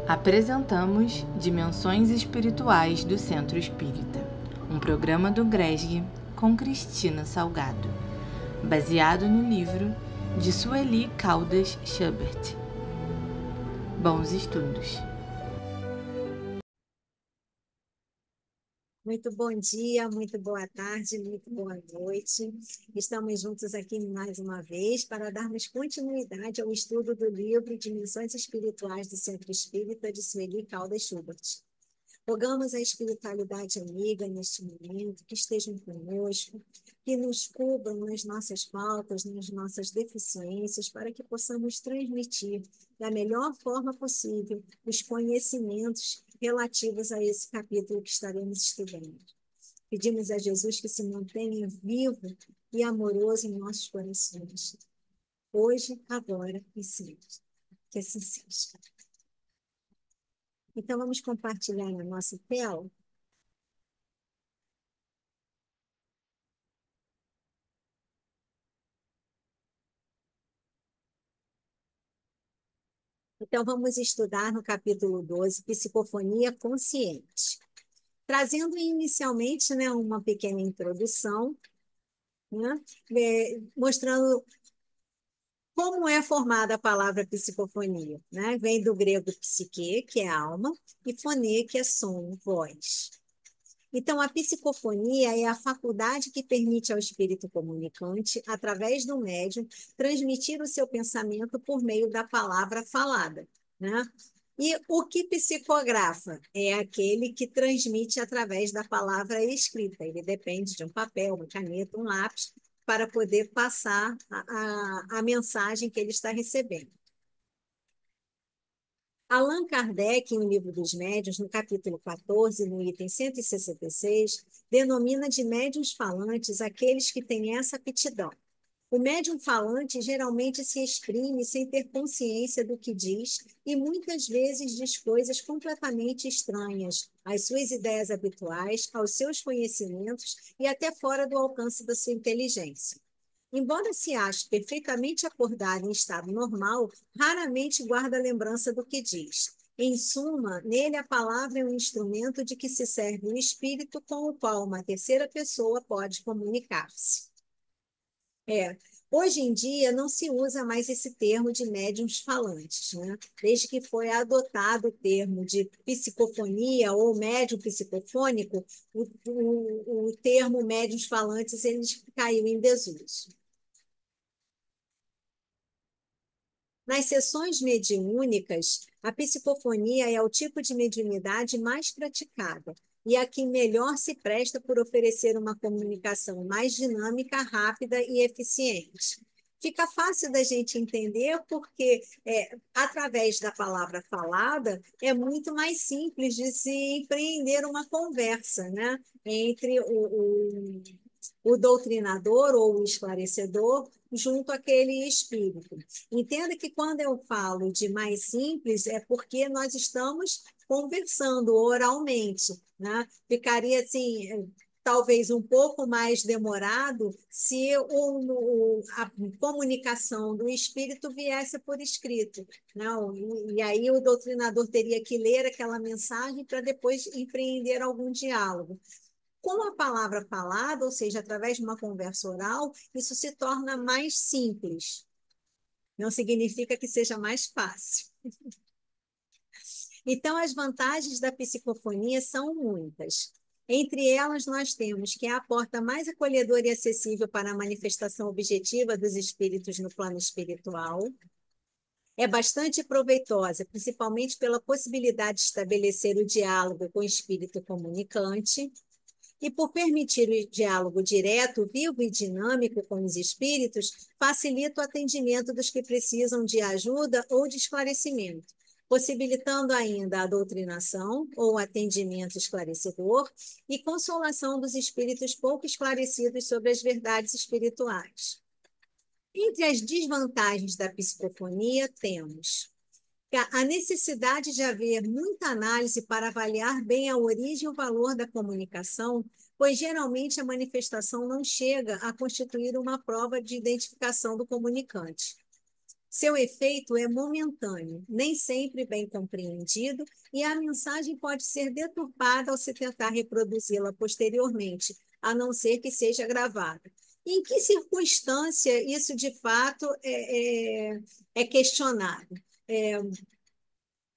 Apresentamos Dimensões Espirituais do Centro Espírita, um programa do GRESG com Cristina Salgado, baseado no livro de Sueli Caldas Schubert. Bons estudos! Muito bom dia, muito boa tarde, muito boa noite. Estamos juntos aqui mais uma vez para darmos continuidade ao estudo do livro Dimensões Espirituais do Centro Espírita de Sueli Caldas Schubert. Rogamos a espiritualidade amiga neste momento, que estejam conosco, que nos cubram nas nossas faltas, nas nossas deficiências, para que possamos transmitir da melhor forma possível os conhecimentos relativos a esse capítulo que estaremos estudando. Pedimos a Jesus que se mantenha vivo e amoroso em nossos corações, hoje, agora e sempre. Que assim seja. Então, vamos compartilhar a nossa tela. Então, vamos estudar no capítulo 12, Psicofonia Consciente. Trazendo inicialmente, né, uma pequena introdução, né, mostrando como é formada a palavra psicofonia. Né? Vem do grego psique, que é alma, e fone, que é som, voz. Então, a psicofonia é a faculdade que permite ao espírito comunicante, através do médium, transmitir o seu pensamento por meio da palavra falada. Né? E o que psicografa? É aquele que transmite através da palavra escrita. Ele depende de um papel, uma caneta, um lápis, para poder passar a mensagem que ele está recebendo. Allan Kardec, em O Livro dos Médiuns, no capítulo 14, no item 166, denomina de médiuns falantes aqueles que têm essa aptidão. O médium falante geralmente se exprime sem ter consciência do que diz e muitas vezes diz coisas completamente estranhas às suas ideias habituais, aos seus conhecimentos e até fora do alcance da sua inteligência. Embora se ache perfeitamente acordado em estado normal, raramente guarda lembrança do que diz. Em suma, nele a palavra é um instrumento de que se serve o espírito com o qual uma terceira pessoa pode comunicar-se. Hoje em dia não se usa mais esse termo de médiuns falantes, né? Desde que foi adotado o termo de psicofonia ou médium psicofônico, o termo médiuns falantes ele caiu em desuso. Nas sessões mediúnicas, a psicofonia é o tipo de mediunidade mais praticada e a que melhor se presta por oferecer uma comunicação mais dinâmica, rápida e eficiente. Fica fácil da gente entender porque, através da palavra falada, é muito mais simples de se empreender uma conversa, né? Entre o doutrinador ou o esclarecedor junto àquele espírito. Entenda que quando eu falo de mais simples, é porque nós estamos conversando oralmente, né? Ficaria assim, talvez um pouco mais demorado se a comunicação do espírito viesse por escrito. Não, e aí o doutrinador teria que ler aquela mensagem para depois empreender algum diálogo. Com a palavra falada, ou seja, através de uma conversa oral, isso se torna mais simples. Não significa que seja mais fácil. Então, as vantagens da psicofonia são muitas. Entre elas, nós temos que é a porta mais acolhedora e acessível para a manifestação objetiva dos espíritos no plano espiritual. É bastante proveitosa, principalmente pela possibilidade de estabelecer o diálogo com o espírito comunicante. E por permitir o diálogo direto, vivo e dinâmico com os espíritos, facilita o atendimento dos que precisam de ajuda ou de esclarecimento, possibilitando ainda a doutrinação ou atendimento esclarecedor e consolação dos espíritos pouco esclarecidos sobre as verdades espirituais. Entre as desvantagens da psicofonia, temos a necessidade de haver muita análise para avaliar bem a origem e o valor da comunicação, pois geralmente a manifestação não chega a constituir uma prova de identificação do comunicante. Seu efeito é momentâneo, nem sempre bem compreendido, e a mensagem pode ser deturpada ao se tentar reproduzi-la posteriormente, a não ser que seja gravada. Em que circunstância isso, de fato, é questionado? É,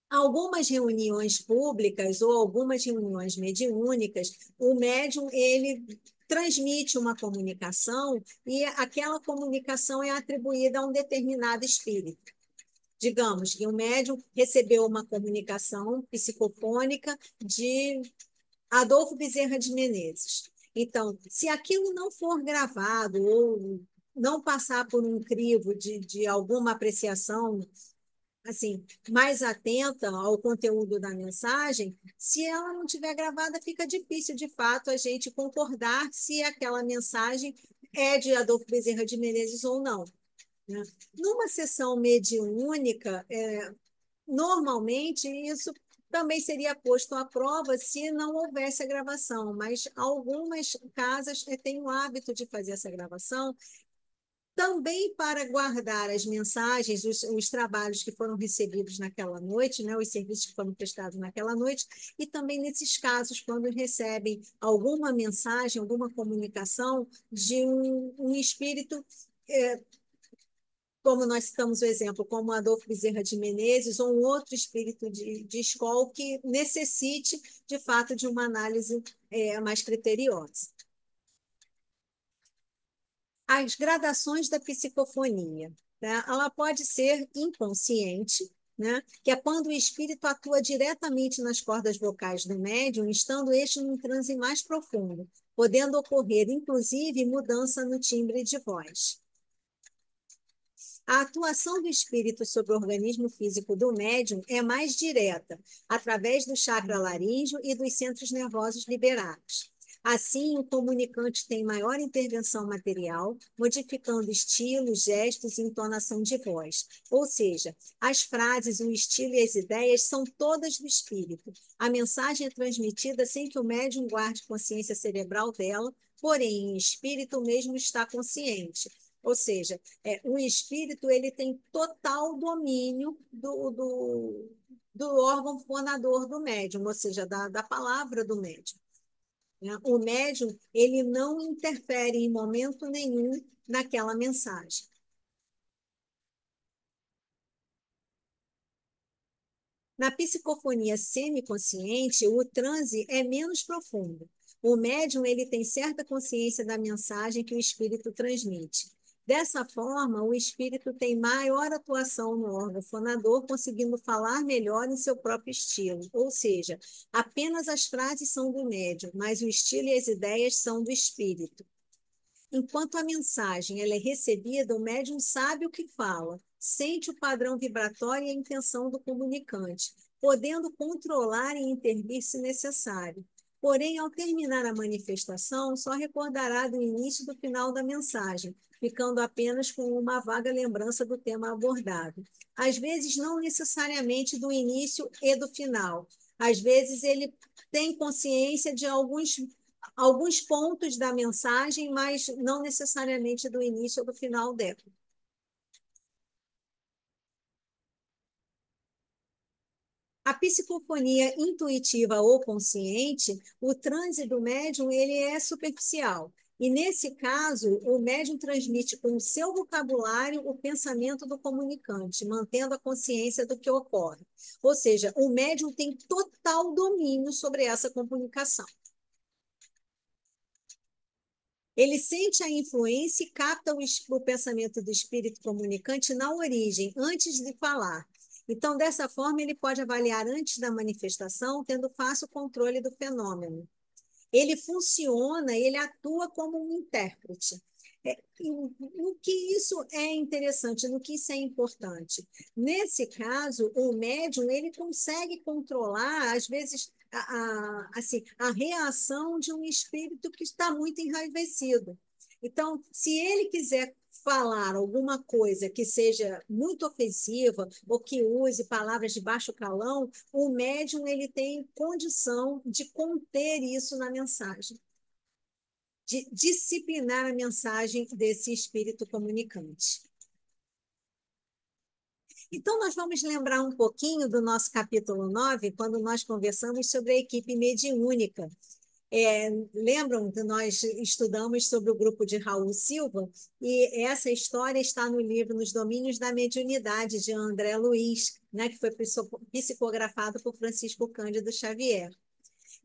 algumas reuniões públicas ou algumas reuniões mediúnicas, o médium ele transmite uma comunicação e aquela comunicação é atribuída a um determinado espírito. Digamos que o médium recebeu uma comunicação psicofônica de Adolfo Bezerra de Menezes. Então, se aquilo não for gravado ou não passar por um crivo de alguma apreciação assim, mais atenta ao conteúdo da mensagem, se ela não tiver gravada, fica difícil, de fato, a gente concordar se aquela mensagem é de Adolfo Bezerra de Menezes ou não. Né? Numa sessão mediúnica, normalmente isso também seria posto à prova se não houvesse a gravação, mas algumas casas têm o hábito de fazer essa gravação também para guardar as mensagens, os trabalhos que foram recebidos naquela noite, né, os serviços que foram prestados naquela noite, e também nesses casos, quando recebem alguma mensagem, alguma comunicação de um espírito, como nós citamos o exemplo, como Adolfo Bezerra de Menezes, ou um outro espírito de escola que necessite, de fato, de uma análise mais criteriosa. As gradações da psicofonia. Né? Ela pode ser inconsciente, né? Que é quando o espírito atua diretamente nas cordas vocais do médium, estando este num transe mais profundo, podendo ocorrer, inclusive, mudança no timbre de voz. A atuação do espírito sobre o organismo físico do médium é mais direta, através do chakra laríngeo e dos centros nervosos liberados. Assim, o comunicante tem maior intervenção material, modificando estilos, gestos e entonação de voz. Ou seja, as frases, o estilo e as ideias são todas do espírito. A mensagem é transmitida sem que o médium guarde consciência cerebral dela, porém, em espírito mesmo está consciente. Ou seja, o espírito ele tem total domínio do órgão fonador do médium, ou seja, da palavra do médium. Né? O médium ele não interfere em momento nenhum naquela mensagem. Na psicofonia semiconsciente, o transe é menos profundo. O médium ele tem certa consciência da mensagem que o espírito transmite. Dessa forma, o espírito tem maior atuação no órgão fonador, conseguindo falar melhor em seu próprio estilo. Ou seja, apenas as frases são do médium, mas o estilo e as ideias são do espírito. Enquanto a mensagem ela é recebida, o médium sabe o que fala, sente o padrão vibratório e a intenção do comunicante, podendo controlar e intervir se necessário. Porém, ao terminar a manifestação, só recordará do início e do final da mensagem, ficando apenas com uma vaga lembrança do tema abordado. Às vezes, não necessariamente do início e do final. Às vezes, ele tem consciência de alguns pontos da mensagem, mas não necessariamente do início ou do final dela. A psicofonia intuitiva ou consciente, o transe do médium ele é superficial. E, nesse caso, o médium transmite com o seu vocabulário o pensamento do comunicante, mantendo a consciência do que ocorre. Ou seja, o médium tem total domínio sobre essa comunicação. Ele sente a influência e capta o pensamento do espírito comunicante na origem, antes de falar. Então, dessa forma, ele pode avaliar antes da manifestação, tendo fácil controle do fenômeno. Ele funciona, ele atua como um intérprete. No que isso é interessante, no que isso é importante? Nesse caso, o médium ele consegue controlar, às vezes, assim, a reação de um espírito que está muito enraivecido. Então, se ele quiser falar alguma coisa que seja muito ofensiva ou que use palavras de baixo calão, o médium ele tem condição de conter isso na mensagem, de disciplinar a mensagem desse espírito comunicante. Então, nós vamos lembrar um pouquinho do nosso capítulo 9, quando nós conversamos sobre a equipe mediúnica. Lembram que nós estudamos sobre o grupo de Raul Silva, e essa história está no livro Nos Domínios da Mediunidade, de André Luiz, né, que foi psicografado por Francisco Cândido Xavier.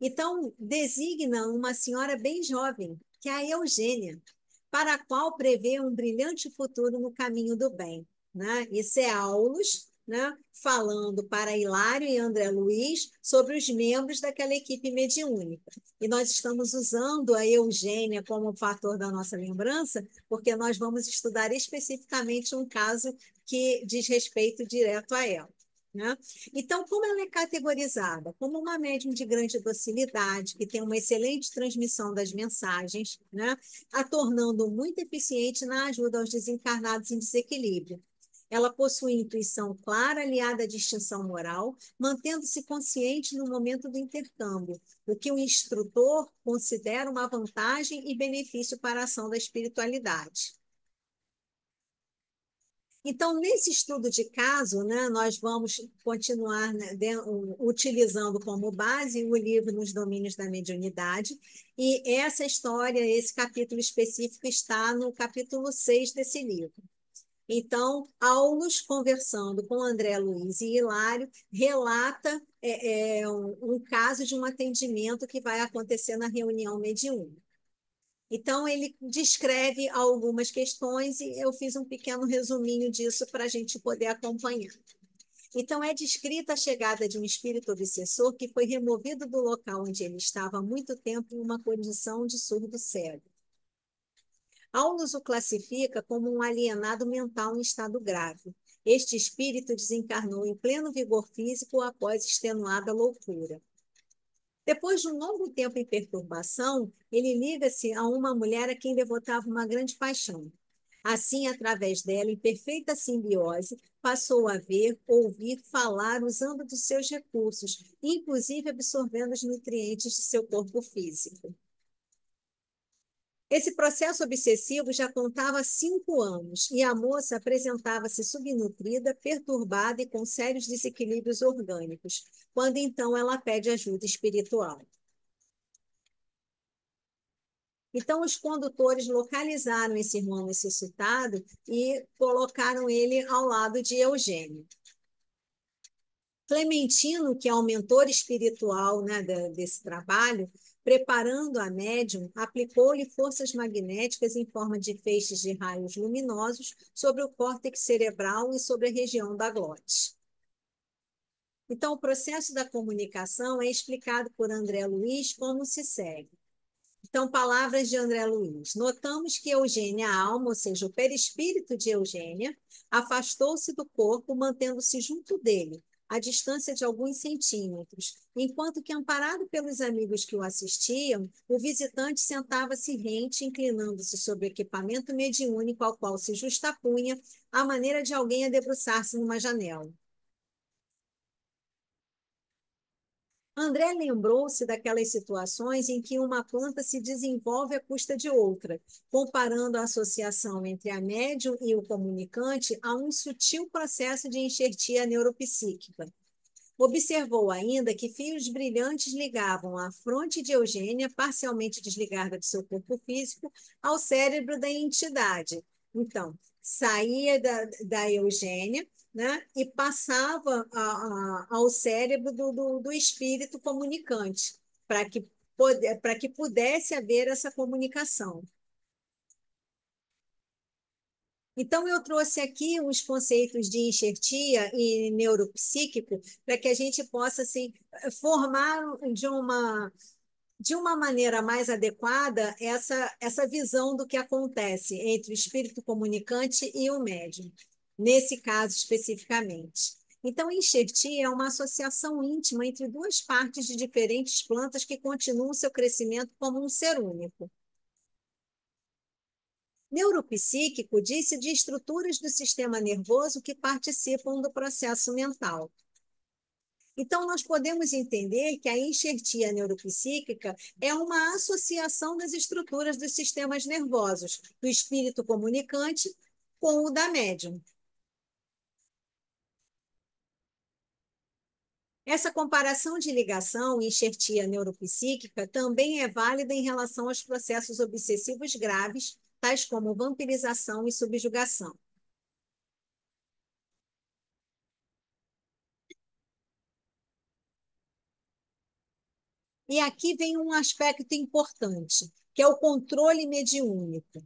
Então, designa uma senhora bem jovem, que é a Eugênia, para a qual prevê um brilhante futuro no caminho do bem. Né? Isso é Aulus, né? Falando para Hilário e André Luiz sobre os membros daquela equipe mediúnica. E nós estamos usando a Eugênia como fator da nossa lembrança, porque nós vamos estudar especificamente um caso que diz respeito direto a ela. Né? Então, como ela é categorizada? Como uma médium de grande docilidade, que tem uma excelente transmissão das mensagens, né? A tornando muito eficiente na ajuda aos desencarnados em desequilíbrio. Ela possui intuição clara, aliada à distinção moral, mantendo-se consciente no momento do intercâmbio, o que o instrutor considera uma vantagem e benefício para a ação da espiritualidade. Então, nesse estudo de caso, né, nós vamos continuar, né, utilizando como base o livro Nos Domínios da Mediunidade, e essa história, esse capítulo específico, está no capítulo 6 desse livro. Então, Aulus, conversando com André Luiz e Hilário, relata um caso de um atendimento que vai acontecer na reunião mediúnica. Então, ele descreve algumas questões e eu fiz um pequeno resuminho disso para a gente poder acompanhar. Então, é descrita a chegada de um espírito obsessor que foi removido do local onde ele estava há muito tempo em uma condição de surdo cego. Aulus o classifica como um alienado mental em estado grave. Este espírito desencarnou em pleno vigor físico após extenuada loucura. Depois de um longo tempo em perturbação, ele liga-se a uma mulher a quem devotava uma grande paixão. Assim, através dela, em perfeita simbiose, passou a ver, ouvir, falar, usando dos seus recursos, inclusive absorvendo os nutrientes de seu corpo físico. Esse processo obsessivo já contava 5 anos e a moça apresentava-se subnutrida, perturbada e com sérios desequilíbrios orgânicos, quando então ela pede ajuda espiritual. Então, os condutores localizaram esse irmão necessitado e colocaram ele ao lado de Eugênio. Clementino, que é o mentor espiritual, né, desse trabalho, preparando a médium, aplicou-lhe forças magnéticas em forma de feixes de raios luminosos sobre o córtex cerebral e sobre a região da glote. Então, o processo da comunicação é explicado por André Luiz como se segue. Então, palavras de André Luiz. Notamos que Eugênia, a alma, ou seja, o perispírito de Eugênia, afastou-se do corpo, mantendo-se junto dele, à distância de alguns centímetros, enquanto que, amparado pelos amigos que o assistiam, o visitante sentava-se rente, inclinando-se sobre o equipamento mediúnico ao qual se justapunha, à maneira de alguém a debruçar-se numa janela. André lembrou-se daquelas situações em que uma planta se desenvolve à custa de outra, comparando a associação entre a médium e o comunicante a um sutil processo de enxertia neuropsíquica. Observou ainda que fios brilhantes ligavam a fronte de Eugênia, parcialmente desligada de seu corpo físico, ao cérebro da entidade. Então, saía da Eugênia, né, e passava ao cérebro do espírito comunicante, para que pudesse haver essa comunicação. Então, eu trouxe aqui os conceitos de enxertia e neuropsíquico para que a gente possa assim, formar de uma maneira mais adequada essa visão do que acontece entre o espírito comunicante e o médium, nesse caso especificamente. Então, enxertia é uma associação íntima entre duas partes de diferentes plantas que continuam seu crescimento como um ser único. Neuropsíquico diz-se de estruturas do sistema nervoso que participam do processo mental. Então, nós podemos entender que a enxertia neuropsíquica é uma associação das estruturas dos sistemas nervosos, do espírito comunicante com o da médium. Essa comparação de ligação e enxertia neuropsíquica também é válida em relação aos processos obsessivos graves, tais como vampirização e subjugação. E aqui vem um aspecto importante, que é o controle mediúnico.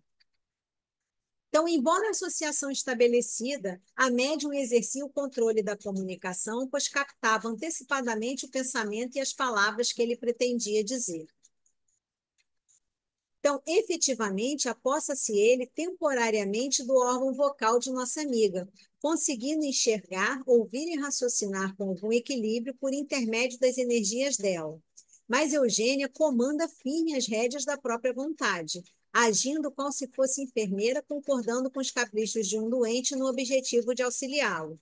Então, embora a associação estabelecida, a médium exercia o controle da comunicação, pois captava antecipadamente o pensamento e as palavras que ele pretendia dizer. Então, efetivamente, aposta-se ele temporariamente do órgão vocal de nossa amiga, conseguindo enxergar, ouvir e raciocinar com algum equilíbrio por intermédio das energias dela. Mas Eugênia comanda firme as rédeas da própria vontade, agindo como se fosse enfermeira, concordando com os caprichos de um doente no objetivo de auxiliá-lo.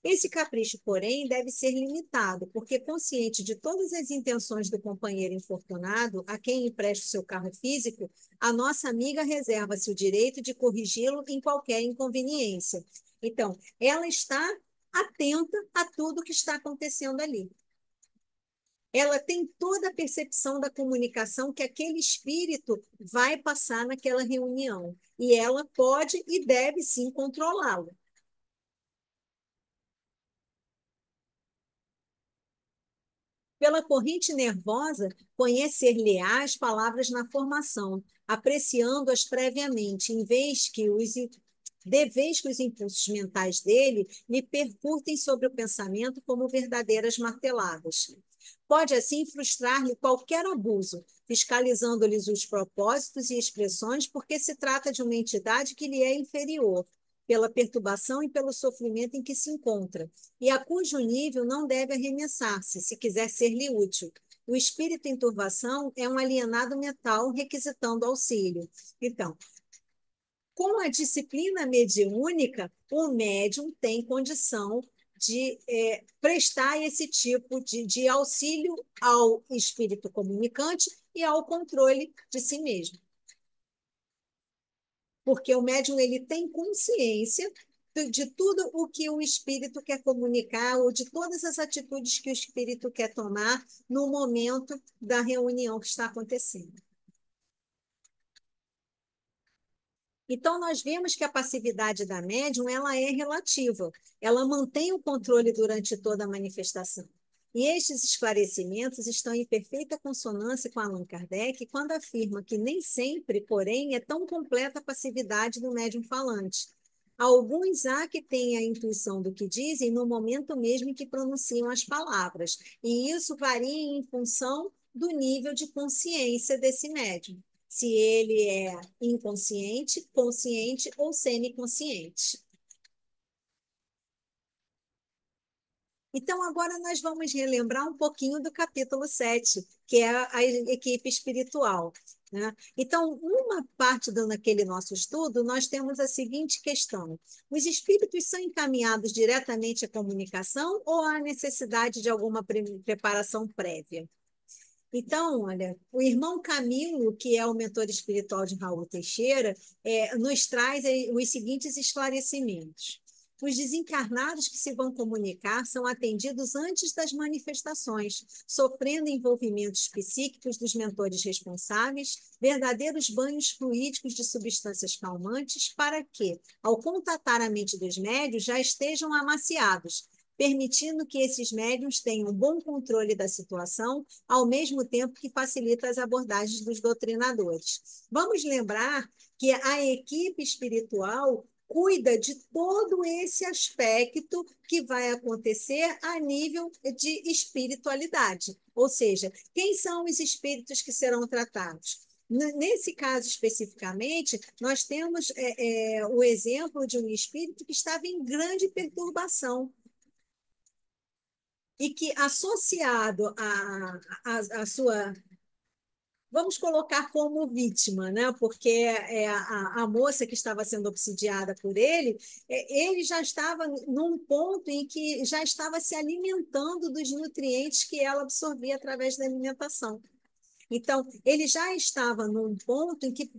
Esse capricho, porém, deve ser limitado, porque consciente de todas as intenções do companheiro infortunado, a quem empresta o seu carro físico, a nossa amiga reserva-se o direito de corrigi-lo em qualquer inconveniência. Então, ela está atenta a tudo que está acontecendo ali. Ela tem toda a percepção da comunicação que aquele espírito vai passar naquela reunião. E ela pode e deve sim controlá-lo. Pela corrente nervosa, conhecer-lhe-á as palavras na formação, apreciando-as previamente, de vez que os impulsos mentais dele lhe percutem sobre o pensamento como verdadeiras marteladas. Pode, assim, frustrar-lhe qualquer abuso, fiscalizando-lhes os propósitos e expressões, porque se trata de uma entidade que lhe é inferior, pela perturbação e pelo sofrimento em que se encontra, e a cujo nível não deve arremessar-se, se quiser ser-lhe útil. O espírito em turbação é um alienado mental requisitando auxílio. Então, com a disciplina mediúnica, o médium tem condição de prestar esse tipo de auxílio ao espírito comunicante e ao controle de si mesmo. Porque o médium ele tem consciência de tudo o que o espírito quer comunicar ou de todas as atitudes que o espírito quer tomar no momento da reunião que está acontecendo. Então, nós vemos que a passividade da médium ela é relativa, ela mantém o controle durante toda a manifestação. E estes esclarecimentos estão em perfeita consonância com Allan Kardec quando afirma que nem sempre, porém, é tão completa a passividade do médium falante. Alguns há que têm a intuição do que dizem no momento mesmo em que pronunciam as palavras, e isso varia em função do nível de consciência desse médium, se ele é inconsciente, consciente ou semiconsciente. Então, agora nós vamos relembrar um pouquinho do capítulo 7, que é a equipe espiritual. Né? Então, uma parte daquele nosso estudo, nós temos a seguinte questão: os espíritos são encaminhados diretamente à comunicação ou há necessidade de alguma preparação prévia? Então, olha, o irmão Camilo, que é o mentor espiritual de Raul Teixeira, nos traz os seguintes esclarecimentos. Os desencarnados que se vão comunicar são atendidos antes das manifestações, sofrendo envolvimentos psíquicos dos mentores responsáveis, verdadeiros banhos fluídicos de substâncias calmantes, para que, ao contatar a mente dos médios, já estejam amaciados, permitindo que esses médiums tenham bom controle da situação, ao mesmo tempo que facilita as abordagens dos doutrinadores. Vamos lembrar que a equipe espiritual cuida de todo esse aspecto que vai acontecer a nível de espiritualidade. Ou seja, quem são os espíritos que serão tratados? Nesse caso especificamente, nós temos o exemplo de um espírito que estava em grande perturbação e que, associado à sua, vamos colocar como vítima, né? Porque a moça que estava sendo obsidiada por ele, ele já estava num ponto em que já estava se alimentando dos nutrientes que ela absorvia através da alimentação. Então, ele já estava num ponto em que,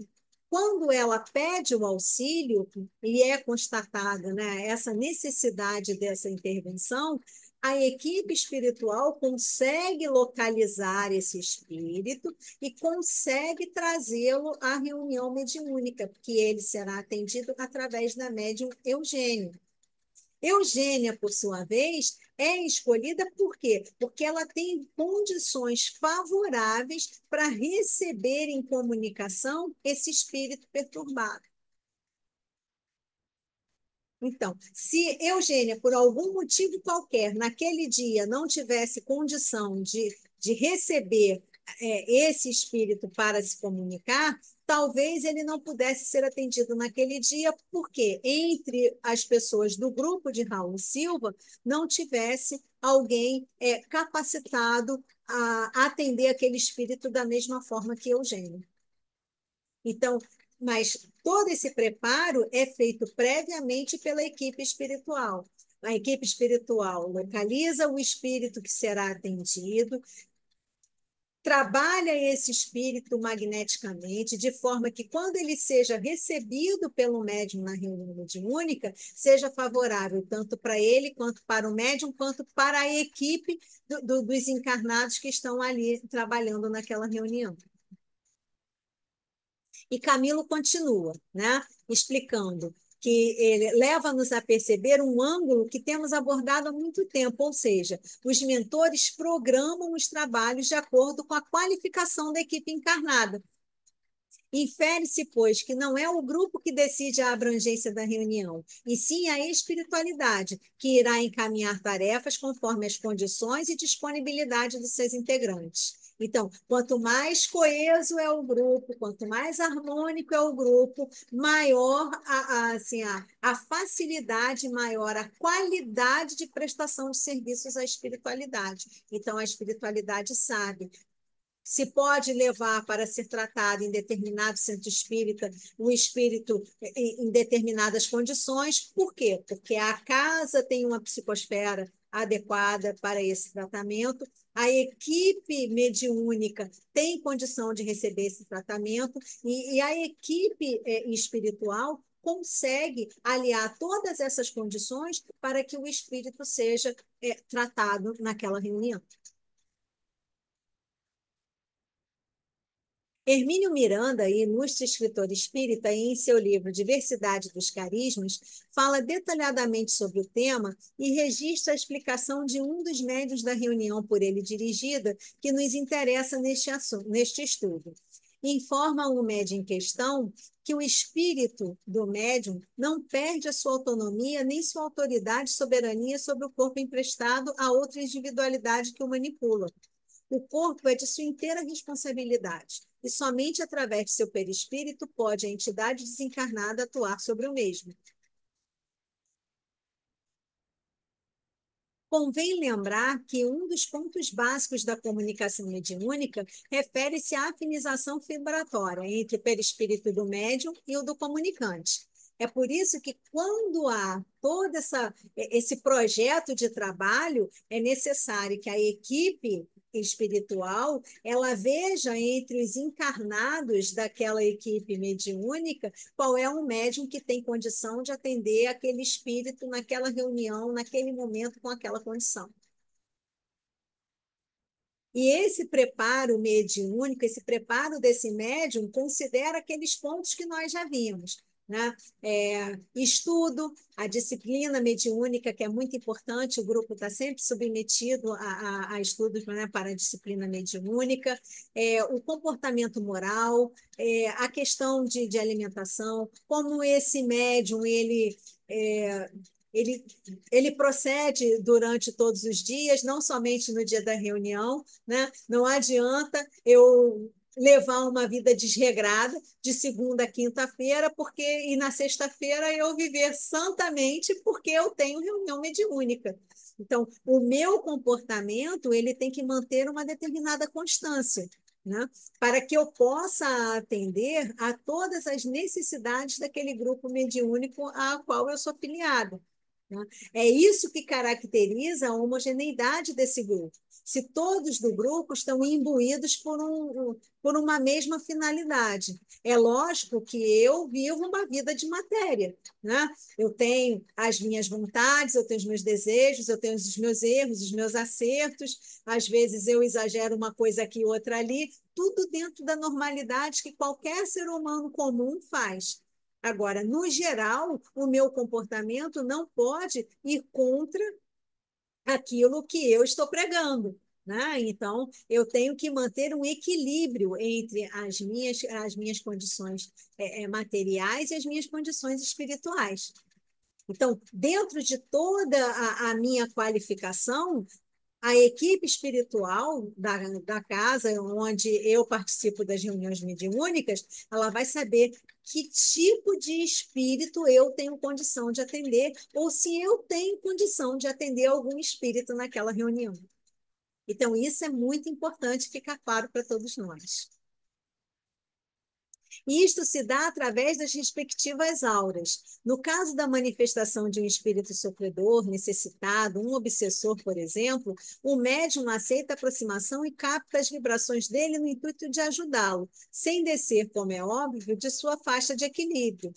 quando ela pede o auxílio e é constatada, né, essa necessidade dessa intervenção, a equipe espiritual consegue localizar esse espírito e consegue trazê-lo à reunião mediúnica, porque ele será atendido através da médium Eugênia. Eugênia, por sua vez, é escolhida por quê? Porque ela tem condições favoráveis para receber em comunicação esse espírito perturbado. Então, se Eugênia, por algum motivo qualquer, naquele dia não tivesse condição de receber esse espírito para se comunicar, talvez ele não pudesse ser atendido naquele dia, porque entre as pessoas do grupo de Raul Silva não tivesse alguém capacitado a atender aquele espírito da mesma forma que Eugênia. Então, mas todo esse preparo é feito previamente pela equipe espiritual. A equipe espiritual localiza o espírito que será atendido, trabalha esse espírito magneticamente, de forma que, quando ele seja recebido pelo médium na reunião mediúnica, seja favorável tanto para ele, quanto para o médium, quanto para a equipe dos encarnados que estão ali trabalhando naquela reunião. E Camilo continua, né, explicando que ele leva-nos a perceber um ângulo que temos abordado há muito tempo, ou seja, os mentores programam os trabalhos de acordo com a qualificação da equipe encarnada. Infere-se, pois, que não é o grupo que decide a abrangência da reunião, e sim a espiritualidade, que irá encaminhar tarefas conforme as condições e disponibilidade dos seus integrantes. Então, quanto mais coeso é o grupo, quanto mais harmônico é o grupo, maior a facilidade, maior a qualidade de prestação de serviços à espiritualidade. Então, a espiritualidade sabe se pode levar para ser tratado em determinado centro espírita o espírito em determinadas condições. Por quê? Porque a casa tem uma psicosfera adequada para esse tratamento, a equipe mediúnica tem condição de receber esse tratamento e a equipe espiritual consegue aliar todas essas condições para que o espírito seja tratado naquela reunião. Hermínio Miranda, ilustre escritor espírita, em seu livro Diversidade dos Carismas, fala detalhadamente sobre o tema e registra a explicação de um dos médiuns da reunião por ele dirigida, que nos interessa neste estudo. Informa o médium em questão que o espírito do médium não perde a sua autonomia nem sua autoridade e soberania sobre o corpo emprestado a outra individualidade que o manipula. O corpo é de sua inteira responsabilidade, e somente através de seu perispírito pode a entidade desencarnada atuar sobre o mesmo. Convém lembrar que um dos pontos básicos da comunicação mediúnica refere-se à afinização vibratória entre o perispírito do médium e o do comunicante. É por isso que, quando há todo esse projeto de trabalho, é necessário que a equipe espiritual ela veja entre os encarnados daquela equipe mediúnica qual é o médium que tem condição de atender aquele espírito naquela reunião, naquele momento, com aquela condição. E esse preparo mediúnico, esse preparo desse médium, considera aqueles pontos que nós já vimos, né? Estudo, a disciplina mediúnica, que é muito importante, o grupo está sempre submetido a estudos, né, para a disciplina mediúnica, o comportamento moral, a questão de alimentação, como esse médium ele, ele procede durante todos os dias, não somente no dia da reunião, né? Não adianta eu levar uma vida desregrada de segunda a quinta-feira, e na sexta-feira eu viver santamente porque eu tenho reunião mediúnica. Então, o meu comportamento ele tem que manter uma determinada constância, né? Para que eu possa atender a todas as necessidades daquele grupo mediúnico a qual eu sou filiada. É isso que caracteriza a homogeneidade desse grupo. se todos do grupo estão imbuídos por uma mesma finalidade. É lógico que eu vivo uma vida de matéria, né? Eu tenho as minhas vontades, eu tenho os meus desejos, eu tenho os meus erros, os meus acertos, às vezes eu exagero uma coisa aqui, outra ali, tudo dentro da normalidade que qualquer ser humano comum faz. Agora, no geral, o meu comportamento não pode ir contra aquilo que eu estou pregando. Né? Então, eu tenho que manter um equilíbrio entre as minhas condições materiais e as minhas condições espirituais. Então, dentro de toda a minha qualificação, a equipe espiritual da casa, onde eu participo das reuniões mediúnicas, ela vai saber que tipo de espírito eu tenho condição de atender, ou se eu tenho condição de atender algum espírito naquela reunião. Então, isso é muito importante ficar claro para todos nós. E isto se dá através das respectivas auras. No caso da manifestação de um espírito sofredor, necessitado, um obsessor, por exemplo, o médium aceita a aproximação e capta as vibrações dele no intuito de ajudá-lo, sem descer, como é óbvio, de sua faixa de equilíbrio.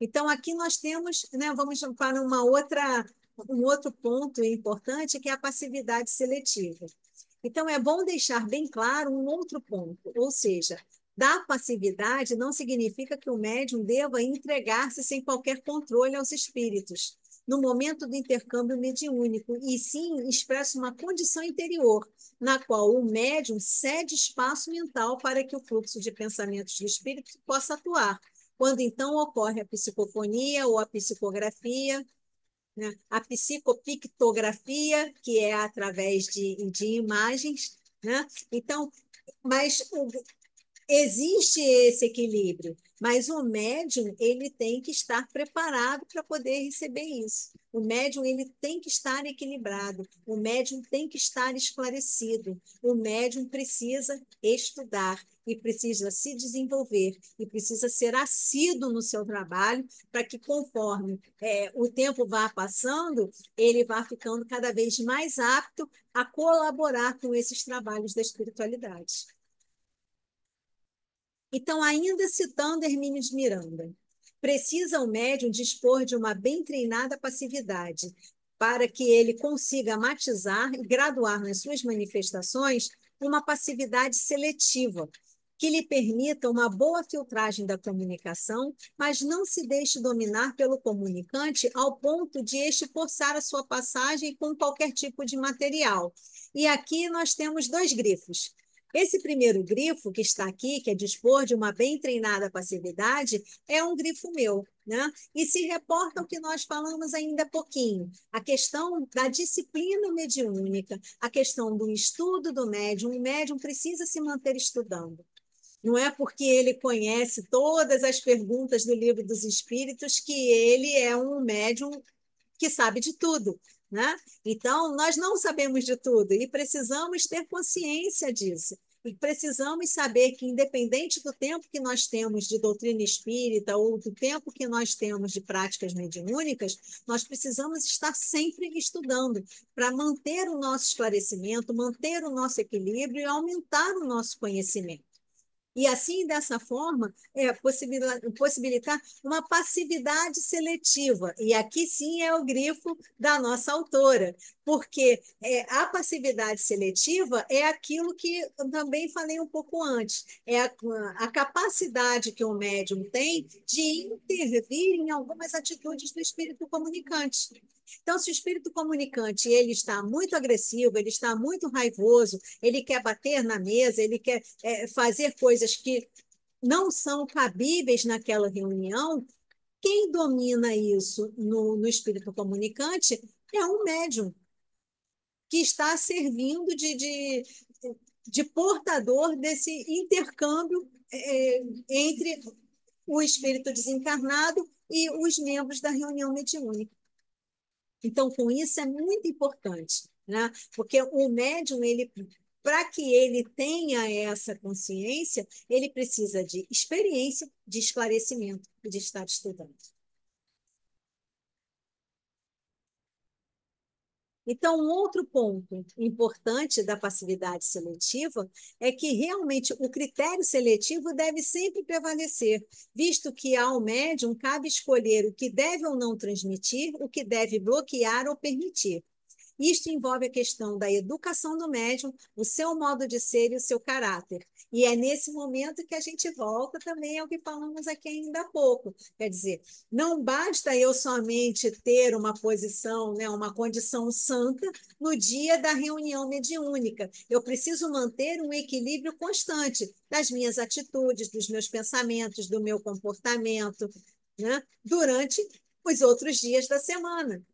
Então, aqui nós temos, né, vamos para um outro ponto importante, que é a passividade seletiva. Então, é bom deixar bem claro um outro ponto, ou seja, da passividade não significa que o médium deva entregar-se sem qualquer controle aos espíritos, no momento do intercâmbio mediúnico, e sim expressa uma condição interior, na qual o médium cede espaço mental para que o fluxo de pensamentos do espírito possa atuar, quando então ocorre a psicofonia ou a psicografia, né? A psicopictografia, que é através de imagens, né? Então, mas existe esse equilíbrio, mas o médium ele tem que estar preparado para poder receber isso. O médium ele tem que estar equilibrado, o médium tem que estar esclarecido, o médium precisa estudar e precisa se desenvolver e precisa ser assíduo no seu trabalho para que, conforme o tempo vá passando, ele vá ficando cada vez mais apto a colaborar com esses trabalhos da espiritualidade. Então, ainda citando Hermínio de Miranda, precisa o médium dispor de uma bem treinada passividade para que ele consiga matizar e graduar nas suas manifestações uma passividade seletiva, que lhe permita uma boa filtragem da comunicação, mas não se deixe dominar pelo comunicante ao ponto de este forçar a sua passagem com qualquer tipo de material. E aqui nós temos dois grifos. Esse primeiro grifo que está aqui, que é dispor de uma bem treinada passividade, é um grifo meu, né? E se reporta ao que nós falamos ainda há pouquinho, a questão da disciplina mediúnica, a questão do estudo do médium. O médium precisa se manter estudando. Não é porque ele conhece todas as perguntas do Livro dos Espíritos que ele é um médium que sabe de tudo, né? Então, nós não sabemos de tudo e precisamos ter consciência disso. E precisamos saber que, independente do tempo que nós temos de doutrina espírita ou do tempo que nós temos de práticas mediúnicas, nós precisamos estar sempre estudando para manter o nosso esclarecimento, manter o nosso equilíbrio e aumentar o nosso conhecimento. E assim, dessa forma, possibilitar uma passividade seletiva. E aqui sim é o grifo da nossa autora, porque a passividade seletiva é aquilo que eu também falei um pouco antes, é a capacidade que o médium tem de intervir em algumas atitudes do espírito comunicante. Então, se o espírito comunicante ele está muito agressivo, ele está muito raivoso, ele quer bater na mesa, ele quer fazer coisas que não são cabíveis naquela reunião, quem domina isso no espírito comunicante é um médium que está servindo de portador desse intercâmbio entre o espírito desencarnado e os membros da reunião mediúnica. Então, com isso é muito importante, né? Porque o médium, para que ele tenha essa consciência, ele precisa de experiência, de esclarecimento e de estar estudando. Então, um outro ponto importante da passividade seletiva é que realmente o critério seletivo deve sempre prevalecer, visto que ao médium cabe escolher o que deve ou não transmitir, o que deve bloquear ou permitir. Isto envolve a questão da educação do médium, o seu modo de ser e o seu caráter. E é nesse momento que a gente volta também ao que falamos aqui ainda há pouco. Quer dizer, não basta eu somente ter uma posição, né, uma condição santa no dia da reunião mediúnica. Eu preciso manter um equilíbrio constante das minhas atitudes, dos meus pensamentos, do meu comportamento, né, durante os outros dias da semana,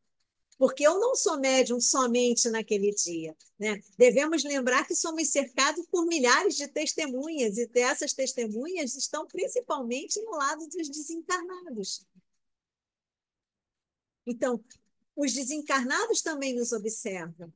porque eu não sou médium somente naquele dia, né? Devemos lembrar que somos cercados por milhares de testemunhas, e dessas testemunhas estão principalmente no lado dos desencarnados. Então, os desencarnados também nos observam.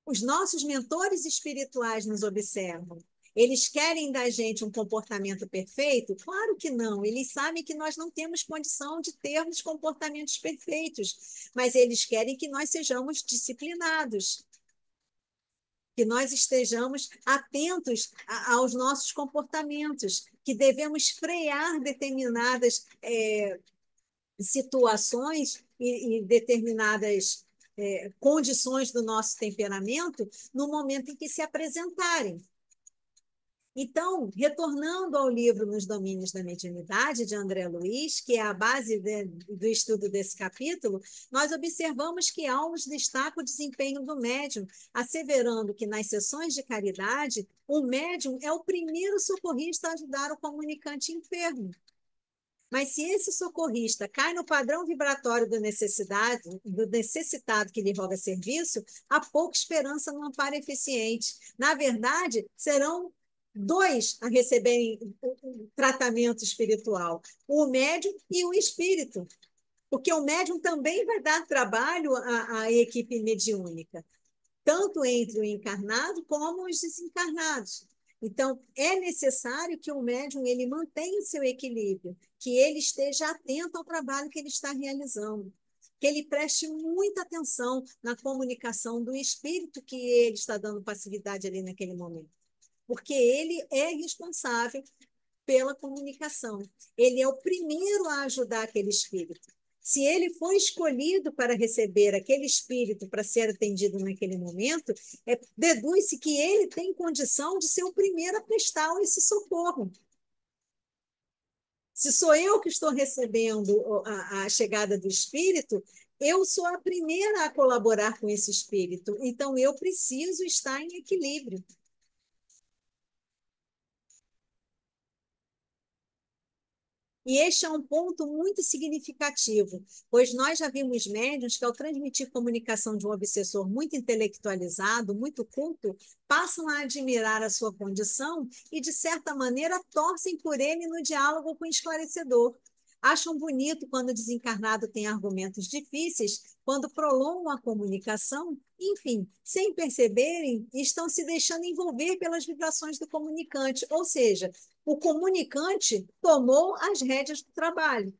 Os nossos mentores espirituais nos observam. Eles querem da gente um comportamento perfeito? Claro que não. Eles sabem que nós não temos condição de termos comportamentos perfeitos, mas eles querem que nós sejamos disciplinados, que nós estejamos atentos aos nossos comportamentos, que devemos frear determinadas situações e determinadas condições do nosso temperamento no momento em que se apresentarem. Então, retornando ao livro Nos Domínios da Mediunidade, de André Luiz, que é a base do estudo desse capítulo, nós observamos que Almos destaca o desempenho do médium, asseverando que nas sessões de caridade, o médium é o primeiro socorrista a ajudar o comunicante enfermo. Mas se esse socorrista cai no padrão vibratório do necessitado que lhe roga serviço, há pouca esperança no amparo eficiente. Na verdade, serão dois a receberem o tratamento espiritual, o médium e o espírito, porque o médium também vai dar trabalho à equipe mediúnica, tanto entre o encarnado como os desencarnados. Então, é necessário que o médium ele mantenha o seu equilíbrio, que ele esteja atento ao trabalho que ele está realizando, que ele preste muita atenção na comunicação do espírito que ele está dando passividade ali naquele momento, porque ele é responsável pela comunicação. Ele é o primeiro a ajudar aquele espírito. Se ele foi escolhido para receber aquele espírito para ser atendido naquele momento, deduz-se que ele tem condição de ser o primeiro a prestar esse socorro. Se sou eu que estou recebendo a chegada do espírito, eu sou a primeira a colaborar com esse espírito. Então, eu preciso estar em equilíbrio. E este é um ponto muito significativo, pois nós já vimos médiuns que, ao transmitir comunicação de um obsessor muito intelectualizado, muito culto, passam a admirar a sua condição e, de certa maneira, torcem por ele no diálogo com o esclarecedor. Acham bonito quando o desencarnado tem argumentos difíceis, quando prolongam a comunicação, enfim, sem perceberem, estão se deixando envolver pelas vibrações do comunicante, ou seja, o comunicante tomou as rédeas do trabalho.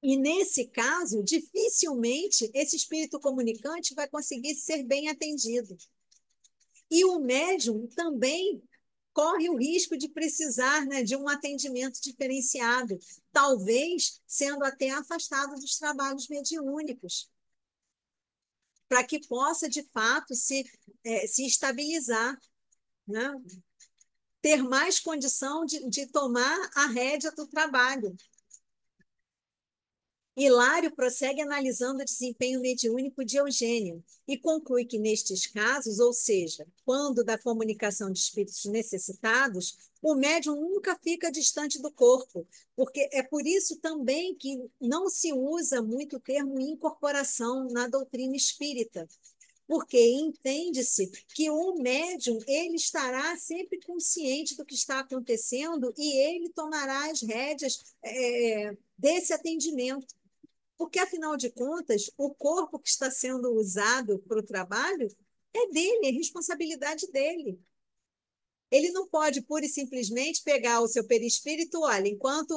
E, nesse caso, dificilmente esse espírito comunicante vai conseguir ser bem atendido. E o médium também corre o risco de precisar, né, de um atendimento diferenciado, talvez sendo até afastado dos trabalhos mediúnicos, para que possa, de fato, se estabilizar, né? Ter mais condição de tomar a rédea do trabalho. Hilário prossegue analisando o desempenho mediúnico de Eugênio e conclui que, nestes casos, ou seja, quando da comunicação de espíritos necessitados, o médium nunca fica distante do corpo, porque é por isso também que não se usa muito o termo incorporação na doutrina espírita, porque entende-se que o médium ele estará sempre consciente do que está acontecendo e ele tomará as rédeas desse atendimento. Porque, afinal de contas, o corpo que está sendo usado para o trabalho é dele, é responsabilidade dele. Ele não pode pura e simplesmente pegar o seu perispírito, olha, enquanto,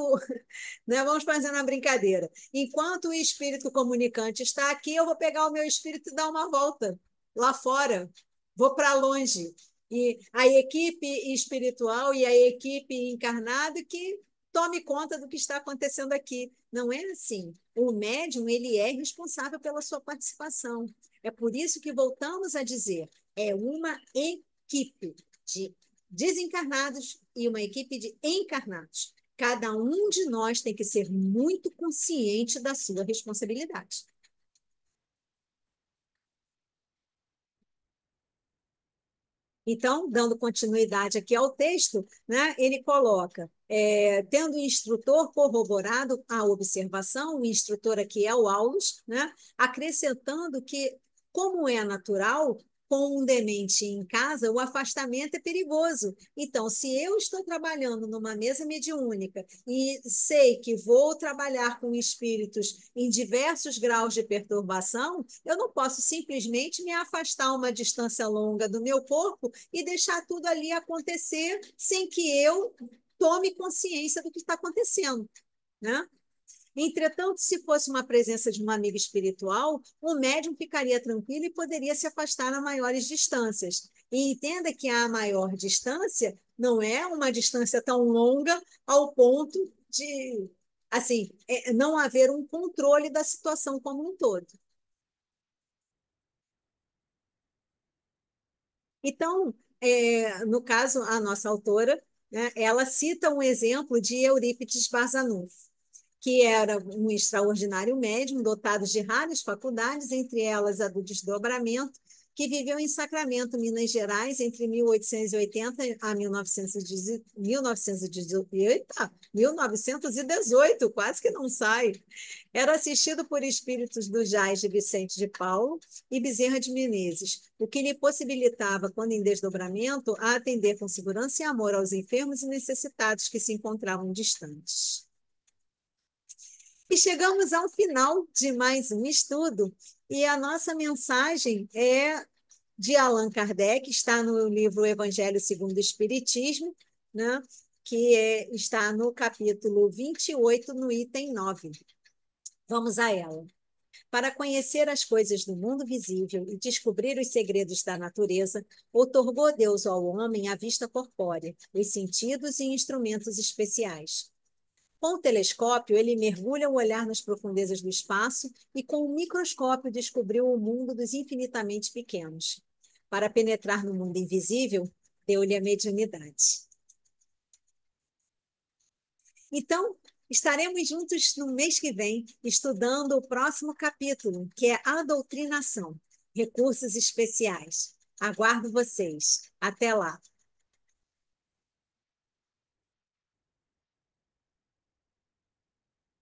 né, vamos fazer uma brincadeira, enquanto o espírito comunicante está aqui, eu vou pegar o meu espírito e dar uma volta lá fora, vou para longe. E a equipe espiritual e a equipe encarnada que tome conta do que está acontecendo aqui. Não é assim. O médium, ele é responsável pela sua participação. É por isso que voltamos a dizer, é uma equipe de desencarnados e uma equipe de encarnados. Cada um de nós tem que ser muito consciente da sua responsabilidade. Então, dando continuidade aqui ao texto, né, ele coloca, tendo o instrutor corroborado a observação, o instrutor aqui é o Aulus, né, acrescentando que, como é natural, com um demente em casa, o afastamento é perigoso. Então, se eu estou trabalhando numa mesa mediúnica e sei que vou trabalhar com espíritos em diversos graus de perturbação, eu não posso simplesmente me afastar uma distância longa do meu corpo e deixar tudo ali acontecer sem que eu tome consciência do que está acontecendo, né? Entretanto, se fosse uma presença de um amigo espiritual, o médium ficaria tranquilo e poderia se afastar a maiores distâncias. E entenda que a maior distância não é uma distância tão longa ao ponto de, assim, não haver um controle da situação como um todo. Então, no caso, a nossa autora, né, ela cita um exemplo de Eurípides Barçanufo, que era um extraordinário médium dotado de raras faculdades, entre elas a do desdobramento, que viveu em Sacramento, Minas Gerais, entre 1880 a 1918, quase que não sai. Era assistido por espíritos do Jais de Vicente de Paulo e Bezerra de Menezes, o que lhe possibilitava, quando em desdobramento, a atender com segurança e amor aos enfermos e necessitados que se encontravam distantes. E chegamos ao final de mais um estudo, e a nossa mensagem é de Allan Kardec, está no livro Evangelho segundo o Espiritismo, né? Que está no capítulo 28, no item 9. Vamos a ela. Para conhecer as coisas do mundo visível e descobrir os segredos da natureza, outorgou Deus ao homem a vista corpórea, os sentidos e instrumentos especiais. Com o telescópio, ele mergulha o olhar nas profundezas do espaço e, com o microscópio, descobriu o mundo dos infinitamente pequenos. Para penetrar no mundo invisível, deu-lhe a mediunidade. Então, estaremos juntos no mês que vem, estudando o próximo capítulo, que é a doutrinação, recursos especiais. Aguardo vocês. Até lá!